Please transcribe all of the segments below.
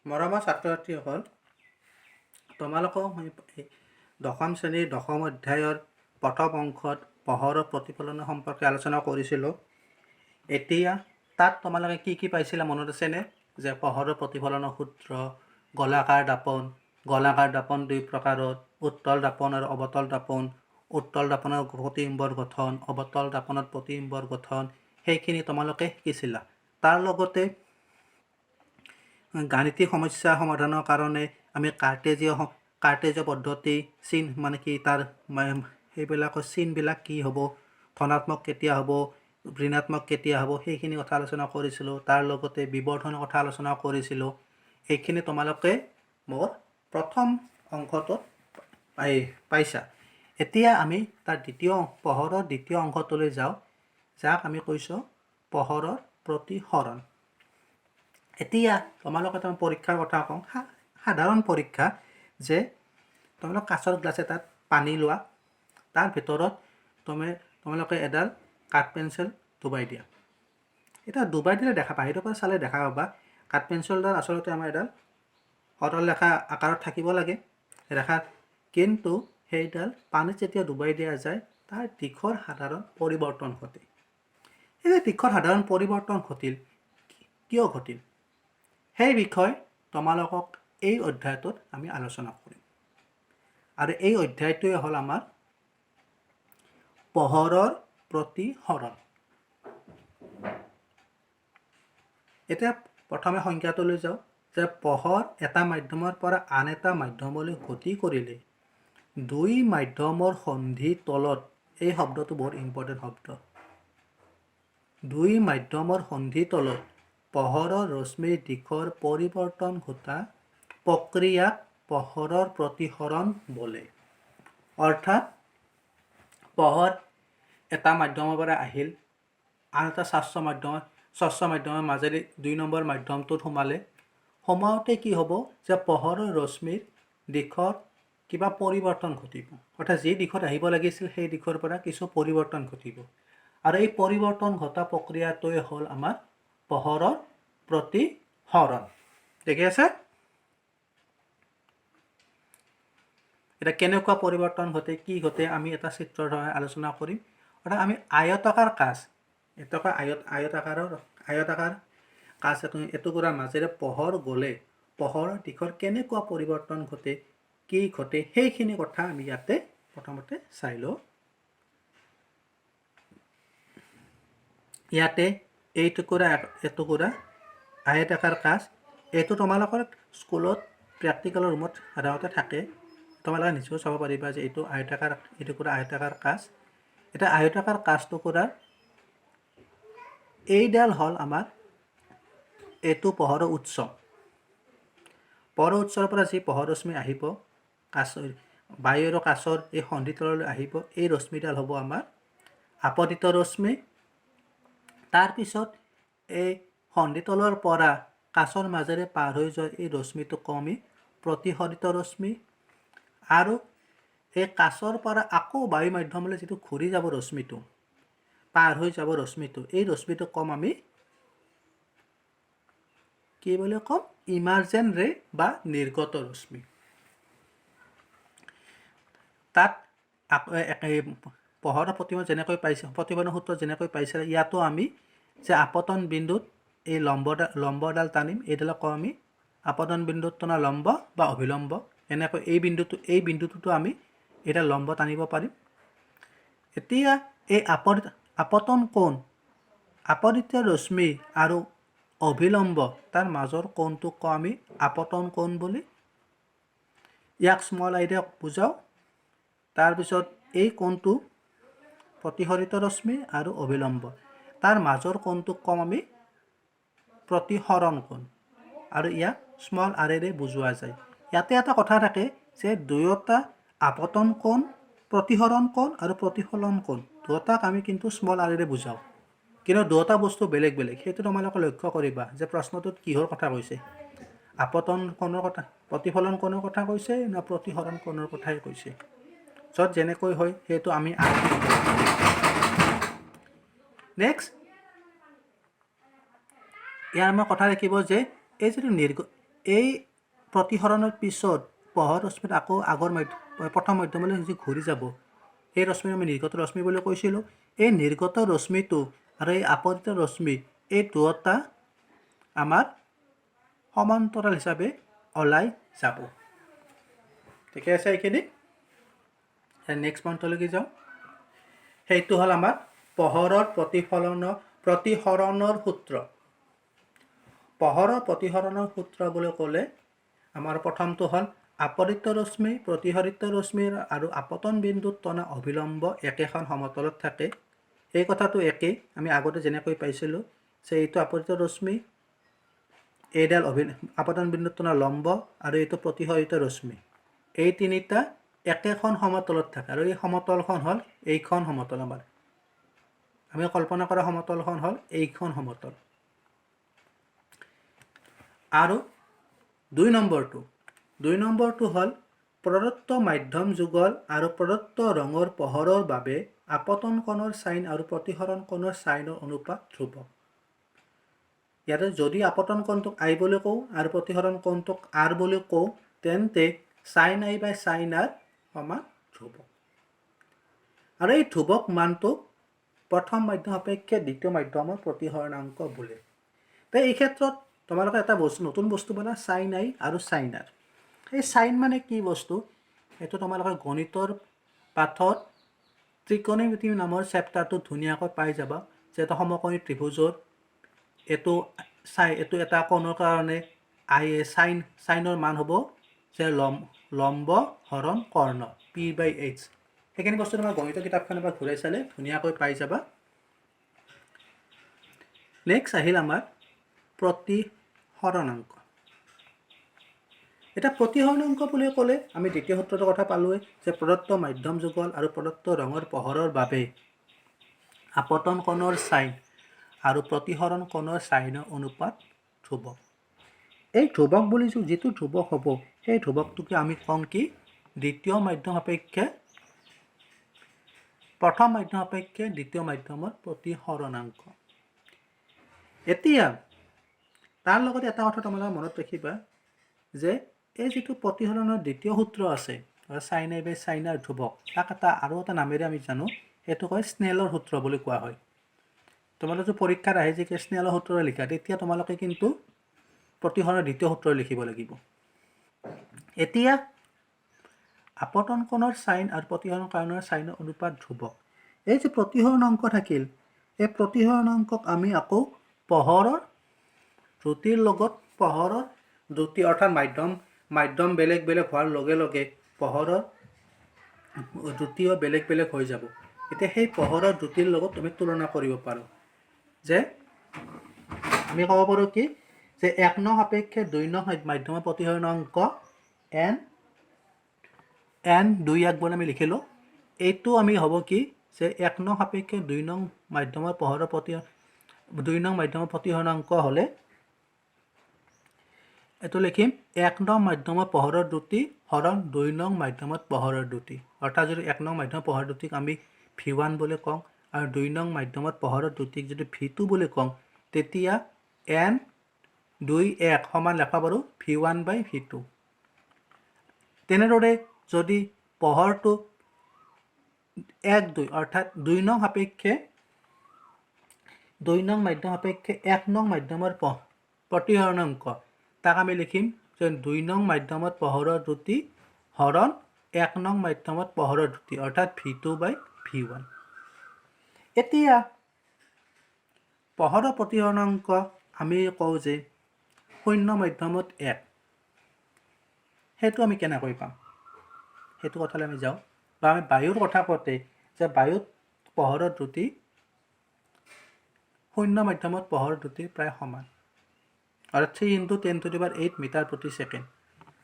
মৰমৰ ছাত্ৰ ছাত্ৰীসকল, তোমালোকক মই দশম শ্ৰেণীৰ দশম অধ্যায়ৰ প্ৰথম অংশত পোহৰৰ প্ৰতিফলন সম্পৰ্কে আলোচনা কৰিছিলোঁ। এতিয়া তাত তোমালোকে কি পাইছিলা মনত আছেনে? যে পোহৰৰ প্ৰতিফলনৰ সূত্ৰ, গোলাকাৰ দাপন দুই প্ৰকাৰৰ, উত্তল দাপন আৰু অৱতল দাপন। উত্তল দাপনৰ প্ৰতিবিম্বৰ গঠন, অৱতল দাপনত প্ৰতিবিম্বৰ গঠন, সেইখিনি তোমালোকে শিকিছিলা। তাৰ লগতে গাণিতিক সমস্যা সমাধানৰ কাৰণে আমি কাৰ্টেজীয় পদ্ধতি, চিন মানে কি, তাৰ সেইবিলাকৰ চিনবিলাক কি হ'ব, ধনাত্মক কেতিয়া হ'ব, ঋণাত্মক কেতিয়া হ'ব, সেইখিনি কথা আলোচনা কৰিছিলোঁ। তাৰ লগতে বিবৰ্ধনৰ কথা আলোচনা কৰিছিলোঁ। এইখিনি তোমালোকে মোৰ প্ৰথম অংশটোত পাইছা। এতিয়া আমি তাৰ পোহৰৰ দ্বিতীয় অংশটোলৈ যাওঁ, যাক আমি কৈছোঁ পোহৰৰ প্ৰতিসৰণ। এতিয়া তোমালোকে পৰীক্ষাৰ কথা কওঁ, সাধাৰণ পৰীক্ষা, যে তোমালোক কাঁচৰ গ্লাছ এটাত পানী লোৱা, তাৰ ভিতৰত তোমালোকে এডাল কাঠ পেঞ্চিল ডুবাই দিয়া। এতিয়া ডুবাই দিলে বাহিৰৰ পৰা চালে দেখা পাবা কাঠ পেঞ্চিলডাল আচলতে আমাৰ এডাল সৰল ৰেখা আকাৰত থাকিব লাগে ৰেখাত, কিন্তু সেইডাল পানীত যেতিয়া ডুবাই দিয়া যায় তাৰ দিশৰ সাধাৰণ পৰিৱৰ্তন ঘটে। এই দিশৰ সাধাৰণ পৰিৱৰ্তন ঘটিল, কিয় ঘটিল, সেই বিষয়ে তোমালোকক এই অধ্যায়টোত আমি আলোচনা কৰিম। আৰু এই অধ্যায়টোৱে হ'ল আমাৰ পোহৰৰ প্ৰতিসৰণ। এতিয়া প্ৰথমে সংজ্ঞাটোলৈ যাওঁ, যে পোহৰ এটা মাধ্যমৰ পৰা আন এটা মাধ্যমলৈ গতি কৰিলে দুই মাধ্যমৰ সন্ধি তলত, এই শব্দটো বহুত ইম্পৰ্টেণ্ট শব্দ, দুই মাধ্যমৰ সন্ধি তলত পোহৰৰ ৰশ্মিৰ দিশৰ পৰিৱৰ্তন ঘটা প্ৰক্ৰিয়াক পোহৰৰ প্ৰতিসৰণ বোলে। অৰ্থাৎ পোহৰ এটা মাধ্যমৰ পৰা আহিল, আন এটা স্বচ্ছ মাধ্যমৰ মাজেদি 2 নম্বৰ মাধ্যমটোত সোমাওঁতে কি হ'ব, যে পোহৰৰ ৰশ্মিৰ দিশৰ কিবা পৰিৱৰ্তন ঘটিব। অৰ্থাৎ যি দিশত আহিব লাগিছিল সেই দিশৰ পৰা কিছু পৰিৱৰ্তন ঘটিব। আৰু এই পৰিৱৰ্তন ঘটা প্ৰক্ৰিয়াটোৱে হ'ল আমাৰ পোহৰৰ প্ৰতিসৰণ। ঠিকে আছে? এতিয়া কেনেকুৱা পৰিৱৰ্তন ঘটে, কি ঘটে, আমি এটা চিত্ৰৰ দ্বাৰা আলোচনা কৰিম। অৰ্থাৎ আমি আয়তাকাৰ কাঁচ, আয়তাকাৰ কাঁচ এটুকুৰাৰ মাজেৰে পোহৰ গ'লে পোহৰৰ দিশৰ কেনেকুৱা পৰিৱৰ্তন ঘটে, কি ঘটে, সেইখিনি কথা আমি ইয়াতে প্ৰথমতে চাই লওঁ। ইয়াতে এটুকুৰা আয়তাকাৰ কাঁচ, এইটো তোমালোকৰ স্কুলত প্ৰেক্টিকেলৰ ৰুমত সাধাৰণতে থাকে, তোমালোকে নিশ্চয় চাব পাৰিবা যে এইটো এটুকুৰা আয়তাকাৰ কাঁচ। এটা আয়তাকাৰ কাঁচ টুকুৰাৰ এইডাল হ'ল আমাৰ এইটো পোহৰৰ উৎস। পোহৰৰ উৎসৰ পৰা যি পোহৰ ৰশ্মি আহিব, বায়ু আৰু কাঁচৰ এই সন্ধিতললৈ আহিব, এই ৰশ্মিডাল হ'ব আমাৰ আপতিত ৰশ্মি। তাৰপিছত এই সন্ধিতলৰ পৰা কাঁচৰ মাজেৰে পাৰ হৈ যোৱা এই ৰশ্মিটোক কওঁ আমি প্ৰতিসৰিত ৰশ্মি। আৰু এই কাঁচৰ পৰা আকৌ বায়ু মাধ্যমলৈ যিটো ঘূৰি যাব ৰশ্মিটো, পাৰ হৈ যাব ৰশ্মিটো, এই ৰশ্মিটোক ক'ম আমি কি বুলি ক'ম, ইমাৰ্জেণ্ট ৰে বা নিৰ্গত ৰশ্মি। তাত পোহৰৰ প্ৰতিফলনৰ সূত্ৰ যেনেকৈ পাইছে, ইয়াতো আমি যে আপতন বিন্দুত এই লম্বডাল টানিম, এইডালক কওঁ আমি আপতন বিন্দুত টনা লম্ব বা অভিলম্ব। এনেকৈ এই বিন্দুটোতো আমি এটা লম্ব টানিব পাৰিম। এতিয়া এই আপতন কোণ, আপতিত ৰশ্মি আৰু অভিলম্ব তাৰ মাজৰ কোণটোক কওঁ আমি আপতন কোণ বুলি। ইয়াক স্মল আইৰে বুজাওঁ। তাৰপিছত এই কোণটো প্ৰতিসৰিত ৰশ্মি আৰু অভিলম্ব, তাৰ মাজৰ কোণটোক কম আমি প্ৰতিসৰণ কোণ, আৰু ইয়াক স্মল আৰেৰে বুজোৱা যায়। ইয়াতে এটা কথা থাকে যে দুয়োটা আপতন কোণ, প্ৰতিসৰণ কোণ আৰু প্ৰতিফলন কোণ দুয়োটাক আমি কিন্তু স্মল আৰেৰে বুজাওঁ, কিন্তু দুয়োটা বস্তু বেলেগ বেলেগ। সেইটো তোমালোকে লক্ষ্য কৰিবা যে প্ৰশ্নটোত কিহৰ কথা কৈছে, আপতন কোণৰ কথা, প্ৰতিফলন কোণৰ কথা কৈছে না প্ৰতিসৰণ কোণৰ কথাই কৈছে। য'ত যেনেকৈ হয় সেইটো আমি নেক্সট ইয়াৰ আমাৰ কথা ৰাখিব যে এই যিটো এই প্ৰতিসৰণৰ পিছত পোহৰ ৰশ্মিত আকৌ আগৰ প্ৰথম মাধ্যমলৈ যি ঘূৰি যাব এই ৰশ্মিক আমি নিৰ্গত ৰশ্মি বুলি কৈছিলোঁ। এই নিৰ্গত ৰশ্মিটো আৰু এই আপতিত ৰশ্মি এই দুয়োটা আমাৰ সমান্তৰাল হিচাপে ওলাই যাব। ঠিকে আছে এইখিনি। নেক্সট পইণ্টলৈকে যাওঁ। সেইটো হ'ল আমাৰ পোহৰৰ প্ৰতিসৰণৰ সূত্ৰ। পোহৰৰ প্ৰতিসৰণৰ সূত্ৰ বুলি ক'লে আমাৰ প্ৰথমটো হ'ল আপতিত ৰশ্মি, প্ৰতিসৰিত ৰশ্মিৰ আৰু আপতন বিন্দুত টনা অভিলম্ব একেখন সমতলত থাকে। এই কথাটো একেই, আমি আগতে যেনেকৈ পাইছিলোঁ যে এইটো আপতিত ৰশ্মি, এইডাল আপতন বিন্দুত টনা লম্ব আৰু এইটো প্ৰতিসৰিত ৰশ্মি, এই তিনিটা একেখন সমতলত থাকে আৰু এই সমতলখন হ'ল এইখন সমতল। আমি কল্পনা কৰা সমতলখন হ'ল এইখন সমতল। আৰু দুই নম্বৰটো হ'ল প্ৰদত্ত মাধ্যম যুগল আৰু প্ৰদত্ত ৰঙৰ পোহৰৰ বাবে আপতন কোণৰ চাইন আৰু প্ৰতিসৰণ কোণৰ চাইনৰ অনুপাত ধ্ৰুৱক। ইয়াতে যদি আপতন কোণটোক আই বুলি কওঁ আৰু প্ৰতিসৰণ কোণটোক আৰ বুলি কওঁ, তেন্তে চাইন আই বাই চাইন আৰ সমান ধ্ৰুৱক। আৰু এই ধ্ৰুৱক মানটো প্ৰথম মাধ্যম সাপেক্ষে দ্বিতীয় মাধ্যমৰ প্ৰতিসৰণাংক বোলে। তো এই ক্ষেত্ৰত তোমালোকে এটা নতুন বস্তু পালা, চাইন আই আৰু চাইন আৰ। এই চাইন মানে কি বস্তু এইটো তোমালোকে গণিতৰ পাঠত ত্ৰিকোণমিতি নামৰ চেপ্টাৰটো ধুনীয়াকৈ পাই যাবা, যে এটা সমকোণী ত্ৰিভুজৰ এইটো এটা কোণৰ কাৰণে চাইনৰ মান হ'ব যে লম্ব হৰণ কৰ্ণ P/H। সেইখিনি বস্তু তোমাৰ গণিতৰ কিতাপখন এবাৰ ঘূৰাই চালে ধুনীয়াকৈ পাই যাবা। নেক্সট আহিল আমাৰ প্ৰতিসৰণাংক। এটা প্ৰতিসৰণাংক বুলি ক'লে আমি দ্বিতীয় সূত্ৰটোৰ কথা পালোঁৱেই, যে প্ৰদত্ত মাধ্যম যুগল আৰু প্ৰদত্ত ৰঙৰ পোহৰৰ বাবে আপতন কোণৰ চাইন আৰু প্ৰতিসৰণ কোণৰ চাইনৰ অনুপাত ধ্ৰুৱক। এই ধ্ৰুৱক বুলি যিটো ধ্ৰুৱক হ'ব, সেই ধ্ৰুৱকটোকে আমি কওঁ কি দ্বিতীয় মাধ্যম সাপেক্ষে প্ৰথম মাধ্যম সাপেক্ষে দ্বিতীয় মাধ্যমৰ প্ৰতিসৰণাংক। এতিয়া তাৰ লগতে এটা কথা তোমালোকে মনত ৰাখিবা, যে এই যিটো প্ৰতিসৰণৰ দ্বিতীয় সূত্ৰ আছে চাইন আই বাই চাইন আৰ ধ্ৰুৱক, তাক আৰু এটা নামেৰে আমি জানো, সেইটো কয় স্নেলৰ সূত্ৰ বুলি কোৱা হয়। তোমালোকে পৰীক্ষাত আহে যে স্নেলৰ সূত্ৰৰে লিখা, তেতিয়া তোমালোকে কিন্তু প্ৰতিসৰণৰ দ্বিতীয় সূত্ৰ লিখিব লাগিব। এতিয়া আপতন কোণৰ চাইন আৰু প্ৰতিসৰণ কোণৰ চাইনৰ অনুপাত ধ্ৰুৱক। এই যে প্ৰতিসৰণাংক থাকিল, এই প্ৰতিসৰণাংকক আমি আকৌ পোহৰৰ দ্ৰুতিৰ লগত পোহৰৰ দ্ৰুতি অৰ্থাৎ মাধ্যম বেলেগ বেলেগ হোৱাৰ লগে লগে পোহৰৰ দ্ৰুতিও বেলেগ বেলেগ হৈ যাব। এতিয়া সেই পোহৰৰ দ্ৰুতিৰ লগত তুমি তুলনা কৰিব পাৰোঁ, যে আমি ক'ব পাৰোঁ কি যে 1 নং সাপেক্ষে 2 নং মাধ্যমৰ প্ৰতিসৰণাংক n2 বুলি আমি লিখিলোঁ। এইটো আমি হ'ব কি যে 1 নং সাপেক্ষে 2 নং মাধ্যমৰ প্ৰতিসৰণাংক হ'লে এইটো লিখিম 1 নং মাধ্যমৰ পোহৰৰ দ্ৰুতি হৰণ 2 নং মাধ্যমত পোহৰৰ দ্ৰুতি। অৰ্থাৎ যদি 1 নং মাধ্যমৰ পোহৰৰ দ্ৰুতিক আমি V1 বুলি কওঁ আৰু 2 নং মাধ্যমত পোহৰৰ দ্ৰুতিক যদি V2 বুলি কওঁ, তেতিয়া n2 সমান লেখা পাৰোঁ V1/V2। তেনেদৰে যদি পোহৰটো 1 2 অৰ্থাৎ 2 নং সাপেক্ষে 2 নং মাধ্যম সাপেক্ষে 1 নং মাধ্যমৰ প্ৰতিসৰণাংক, তাক আমি লিখিম যে 2 নং মাধ্যমত পোহৰৰ দ্ৰুতি হৰণ 1 নং মাধ্যমত পোহৰৰ দ্ৰুতি, অৰ্থাৎ V2/V1। এতিয়া পোহৰৰ প্ৰতিসৰণাংক আমি কওঁ যে 0 মাধ্যমত 1, সেইটো আমি কেনেকৈ পাম, সেইটো কথালৈ আমি যাওঁ। বা আমি বায়ুৰ কথা কওঁতে যে বায়ুত পোহৰৰ দ্ৰুতি 0 মাধ্যমত পোহৰৰ দ্ৰুতি প্ৰায় সমান, আৰু 3 × 10⁸ মিটাৰ প্ৰতি ছেকেণ্ড।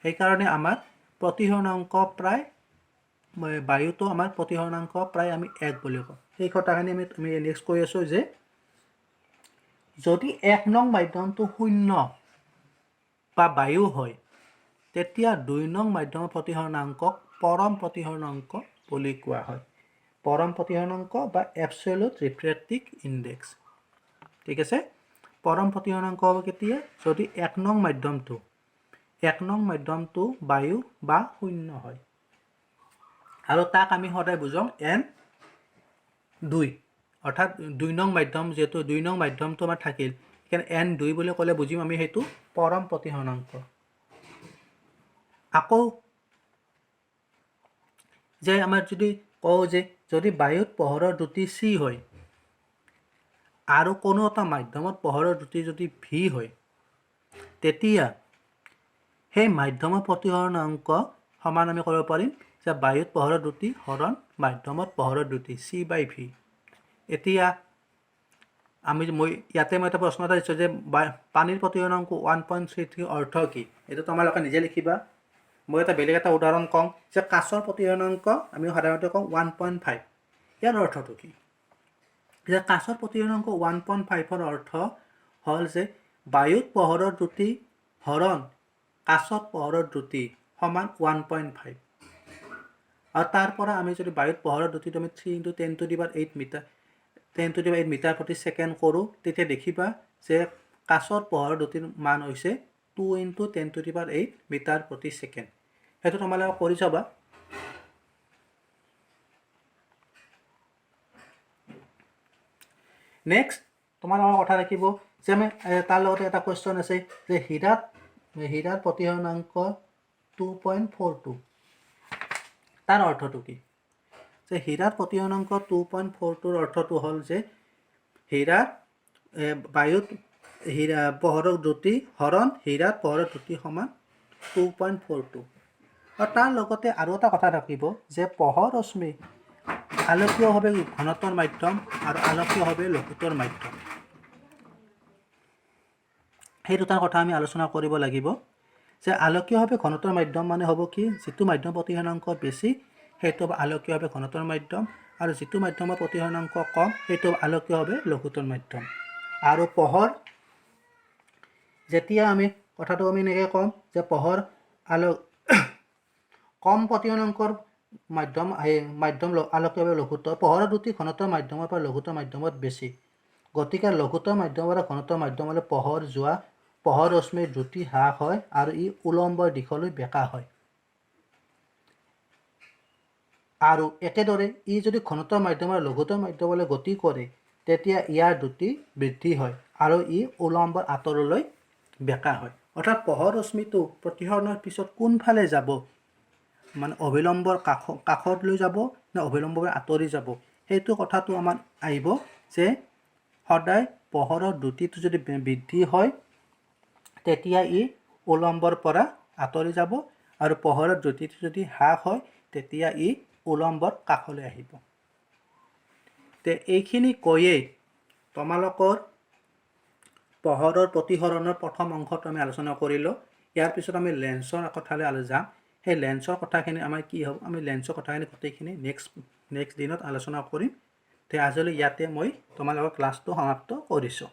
সেইকাৰণে আমাৰ প্ৰতিসৰণাংক প্ৰায় বায়ুটো আমাৰ প্ৰতিসৰণাংক প্ৰায় আমি 1 বুলি কওঁ। সেই কথাখিনি আমি নেক্সট কৈ আছোঁ যে যদি 1 নং মাধ্যমটো 0 বা বায়ু হয়, তেতিয়া 2 নং মাধ্যমৰ প্ৰতিসৰণাংকক পৰম প্ৰতিসৰণাংক বুলি কোৱা হয়। পৰম প্ৰতিসৰণাংক বা এবছলিউট ৰিফ্ৰেক্টিভ ইনডেক্স। ঠিক আছে, পৰম প্ৰতিসৰণাংক হ'ব কেতিয়া, যদি 1 নং মাধ্যমটো 1 নং মাধ্যমটো বায়ু বা শূন্য হয় আৰু তাক আমি সদায় বুজাম N2 অৰ্থাৎ 2 নং মাধ্যম যেহেতু 2 নং মাধ্যমটো আমাৰ থাকিল এখানে N2 বুলি ক'লে বুজিম আমি সেইটো পৰম প্ৰতিসৰণাংক আকৌ যে আমাৰ যদি কওঁ যে যদি বায়ুত পোহৰৰ দ্ৰুতি c হয় আৰু কোনো এটা মাধ্যমত পোহৰৰ দ্ৰুতি যদি v হয় তেতিয়া সেই মাধ্যমৰ প্ৰতিসৰণাংক সমান আমি কৰিব পাৰিম যে বায়ুত পোহৰৰ দ্ৰুতি হৰণ মাধ্যমত পোহৰৰ দ্ৰুতি c/v এতিয়া আমি ইয়াতে মই এটা প্ৰশ্ন এটা দিছোঁ যে পানীৰ প্ৰতিসৰণাংক 1.33 অৰ্থ কি এইটো তোমালোকে নিজে লিখিবা মই এটা বেলেগ এটা উদাহৰণ কওঁ যে কাচৰ প্ৰতিসৰণাংক আমি সাধাৰণতে কওঁ 1.5 ইয়াৰ অৰ্থটো কি যে কাচৰ প্ৰতিসৰণাংক 1.5 ৰ অৰ্থ হ'ল যে বায়ুত পোহৰৰ দ্ৰুতি হৰণ কাচত পোহৰৰ দ্ৰুতি সমান 1.5 আৰু তাৰ পৰা আমি যদি বায়ুত পোহৰৰ দ্ৰুতিটো আমি 3 × 10⁸ মিটাৰ প্ৰতি ছেকেণ্ড কৰোঁ তেতিয়া দেখিবা যে কাচৰ পোহৰৰ দ্ৰুতিৰ মান হৈছে 2 × 10⁸ মিটাৰ প্ৰতি ছেকেণ্ড সেইটো তোমালোকে কৰি চাবা নেক্সট তোমালোকৰ কথা ৰাখিব যে আমি তাৰ লগতে এটা কোৱেশ্চন আছে যে হীৰাৰ প্ৰতিসৰণাংক 2.42 তাৰ অৰ্থটো কি যে হীৰাৰ প্ৰতিসৰণাংক 2.42 অৰ্থটো হ'ল যে বায়ুত পোহৰৰ দ্ৰুতি হৰণ হীৰাত পোহৰৰ দ্ৰুতি সমান 2.42 আৰু তাৰ লগতে আৰু এটা কথা থাকিব যে পোহৰ ৰশ্মি আলোকীয়ভাৱে ঘনত্বৰ মাধ্যম আৰু আলোকীয়ভাৱে লঘুত্বৰ মাধ্যম সেই দুটাৰ কথা আমি আলোচনা কৰিব লাগিব যে আলোকীয়ভাৱে ঘনত্বৰ মাধ্যম মানে হ'ব কি যিটো মাধ্যম প্ৰতিসৰণাংক বেছি সেইটো আলোকীয়ভাৱে ঘনত্বৰ মাধ্যম আৰু যিটো মাধ্যমৰ প্ৰতিসৰণাংক কম সেইটো আলোকীয়ভাৱে লঘুত্বৰ মাধ্যম আৰু পোহৰ যেতিয়া আমি কথাটো আমি এনেকৈ ক'ম যে পোহৰ কম প্ৰতিসৰণাংকৰ মাধ্যম আলোকীয়ভাৱে লঘুত্তৰ পোহৰৰ দ্ৰুতি ঘনত্বৰ মাধ্যমৰ পৰা লঘুত্বৰ মাধ্যমত বেছি গতিকে লঘুত্বৰ মাধ্যমৰ পৰা ঘনত্বৰ মাধ্যমলৈ পোহৰ ৰশ্মিৰ দ্ৰুতি হ্ৰাস হয় আৰু ই উলম্বৰ দিশলৈ বেঁকা হয় আৰু একেদৰে ই যদি ঘনত্বৰ মাধ্যমৰ লঘুত্বৰ মাধ্যমলৈ গতি কৰে তেতিয়া ইয়াৰ দ্ৰুতি বৃদ্ধি হয় আৰু ই উলম্বৰ আঁতৰলৈ বেঁকা হয় অৰ্থাৎ পোহৰ ৰশ্মিটো প্ৰতিসৰণৰ পিছত কোনফালে যাব মানে অভিলম্বৰ কাষত লৈ যাব নে অভিলম্বৰ আঁতৰি যাব সেইটো কথাটো আমাৰ আহিব যে সদায় পোহৰৰ দ্ৰুতিটো যদি বৃদ্ধি হয় তেতিয়া ই উলম্বৰ পৰা আঁতৰি যাব আৰু পোহৰৰ দ্ৰুতিটো যদি হ্ৰাস হয় তেতিয়া ই উলম্বৰ কাষলৈ আহিব তে এইখিনি কৈয়ে তোমালোকৰ পোহৰৰ প্ৰতিসৰণৰ প্ৰথম অংশটো আমি আলোচনা কৰিলোঁ ইয়াৰ পিছত আমি লেন্সৰ কথালৈ যাম সেই লেন্সৰ কথাখিনি আমাৰ কি হ'ব আমি লেন্সৰ কথাখিনি গোটেইখিনি নেক্সট দিনত আলোচনা কৰিম তে আজিলৈ ইয়াতে মই তোমালোকৰ ক্লাছটো সমাপ্ত কৰিছোঁ